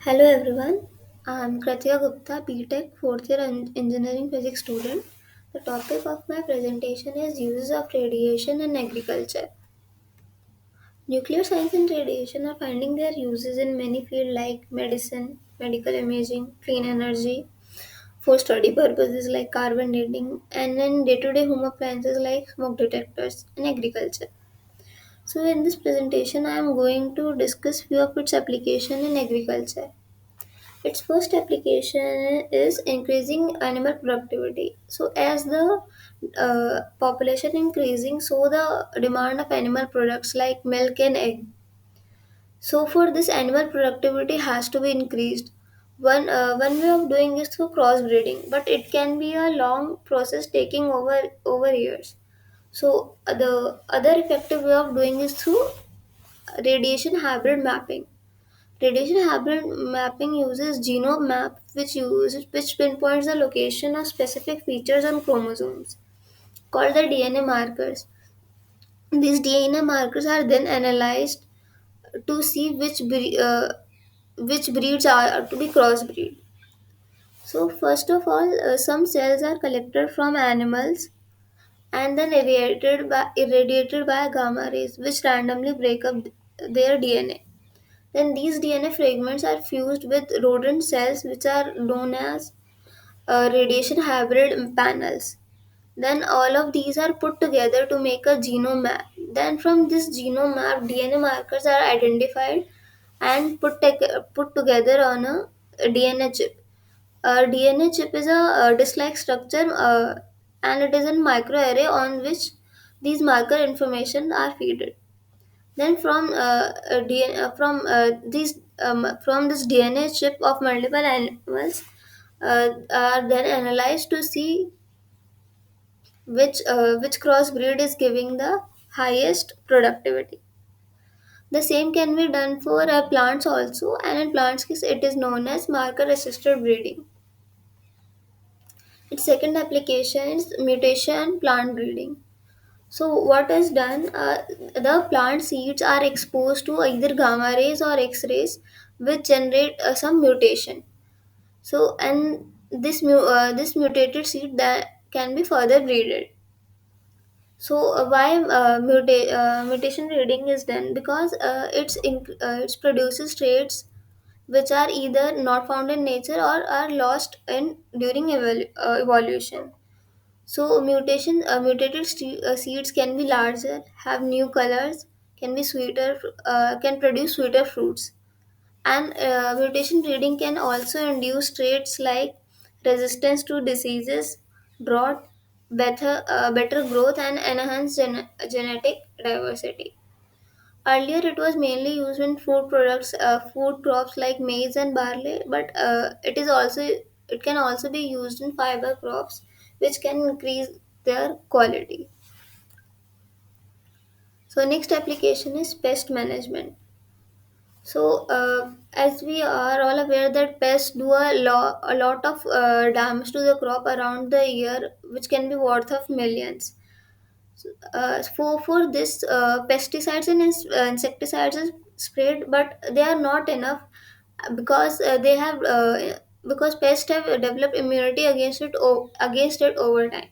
Hello everyone, I'm Kritika Gupta, BTech 4th year engineering physics student. The topic of my presentation is uses of radiation in agriculture. Nuclear science and radiation are finding their uses in many fields like medicine, medical imaging, clean energy, for study purposes like carbon dating, and in day-to-day home appliances like smoke detectors in agriculture. So in this presentation, I am going to discuss few of its application in agriculture. Its first application is increasing animal productivity. So, as the population increasing, so the demand of animal products like milk and egg. So, for this, animal productivity has to be increased. One way of doing is through crossbreeding, but it can be a long process taking over years. So, the other effective way of doing is through radiation hybrid mapping. Radiation hybrid mapping uses genome map which pinpoints the location of specific features on chromosomes called the DNA markers. These DNA markers are then analyzed to see which breeds are to be crossbreed. So first of all, some cells are collected from animals and then irradiated by gamma rays, which randomly break up their DNA. Then these DNA fragments are fused with rodent cells, which are known as radiation hybrid panels. Then all of these are put together to make a genome map. Then from this genome map, DNA markers are identified and put together on a DNA chip. A DNA chip is a disk-like structure, and it is a microarray on which these marker information are fed. Then from this DNA chip of multiple animals are then analyzed to see which crossbreed is giving the highest productivity. The same can be done for plants also, and in plants case it is known as marker assisted breeding. Its second application is mutation plant breeding. So what is done? The plant seeds are exposed to either gamma rays or X rays, which generate some mutation. So and this mutated seed that can be further breeded. So why mutation breeding is done? Because it produces traits which are either not found in nature or are lost in during evolution. So mutated seeds can be larger, have new colors, can be sweeter, can produce sweeter fruits. And mutation breeding can also induce traits like resistance to diseases, drought, better growth, and enhanced genetic diversity. Earlier, it was mainly used in food products, food crops like maize and barley, but it can also be used in fiber crops, which can increase their quality. So, next application is pest management. So, as we are all aware that pests do a lot of damage to the crop around the year, which can be worth of millions. For this, pesticides and insecticides are sprayed, but they are not enough because because pests have developed immunity against it over time.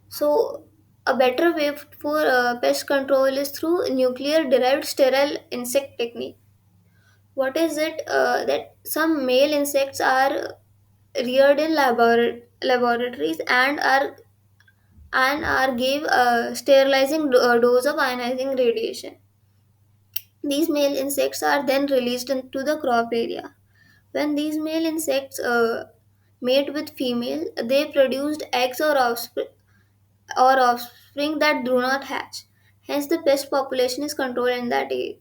So, a better way for pest control is through nuclear derived sterile insect technique. What is it? That some male insects are reared in laboratories and are gave sterilizing dose of ionizing radiation. These male insects are then released into the crop area. When these male insects mate with female, they produced eggs or offspring that do not hatch. Hence, the pest population is controlled in that area.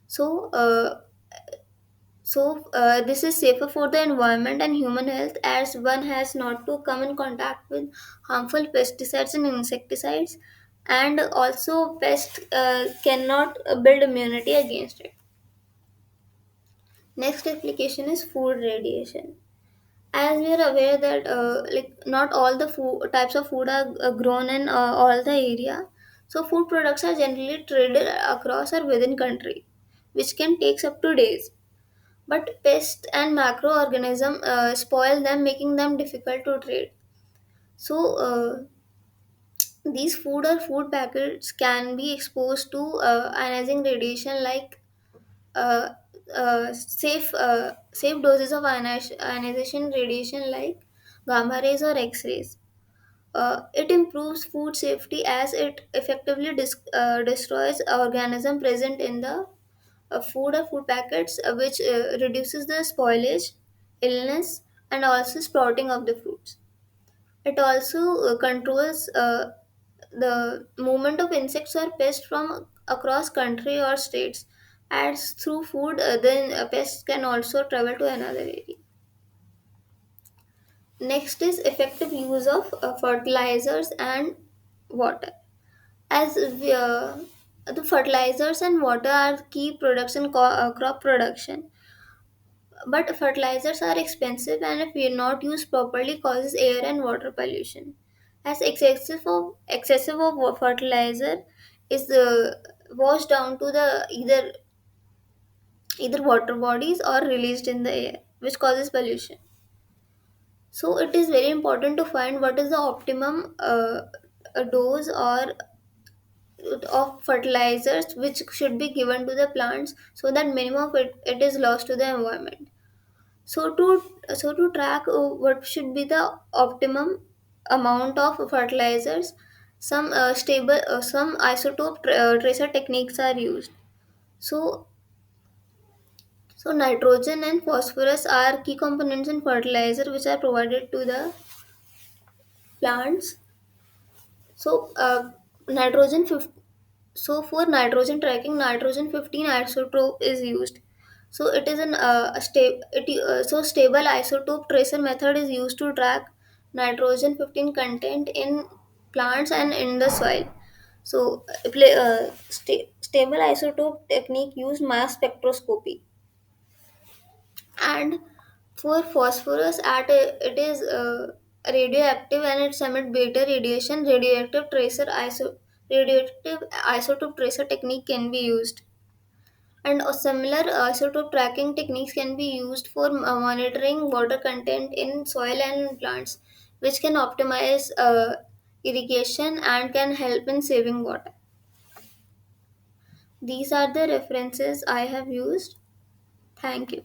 So, this is safer for the environment and human health as one has not to come in contact with harmful pesticides and insecticides, and also pests cannot build immunity against it. Next application is food radiation. As we are aware that not all the types of food are grown in all the area, so food products are generally traded across or within country, which can take up to days. but pests and macroorganisms spoil them, making them difficult to trade. So, these food or food packets can be exposed to ionizing radiation like uh, safe doses of ionization radiation like gamma rays or X-rays. It improves food safety as it effectively destroys organism present in the food or food packets, which reduces the spoilage, illness, and also sprouting of the fruits. It also controls the movement of insects or pests from across country or states. As through food, then pests can also travel to another area. Next is effective use of fertilizers and water. As we, the fertilizers and water are key products in crop production, but fertilizers are expensive and if we are not used properly causes air and water pollution. As excessive of fertilizer is washed down to the either water bodies or released in the air, which causes pollution. So it is very important to find what is the optimum dose or of fertilizers which should be given to the plants so that minimum of it is lost to the environment. So to track what should be the optimum amount of fertilizers, some isotope tracer techniques are used. So so nitrogen and phosphorus are key components in fertilizer which are provided to the plants. So nitrogen So for nitrogen tracking, nitrogen 15 isotope is used. So it is stable isotope tracer method is used to track nitrogen 15 content in plants and in the soil. So stable isotope technique use mass spectroscopy. And for phosphorus, it is radioactive and it emits beta radiation. Radioactive isotope tracer technique can be used. And a similar isotope tracking techniques can be used for monitoring water content in soil and plants, which can optimize irrigation and can help in saving water. These are the references I have used. Thank you.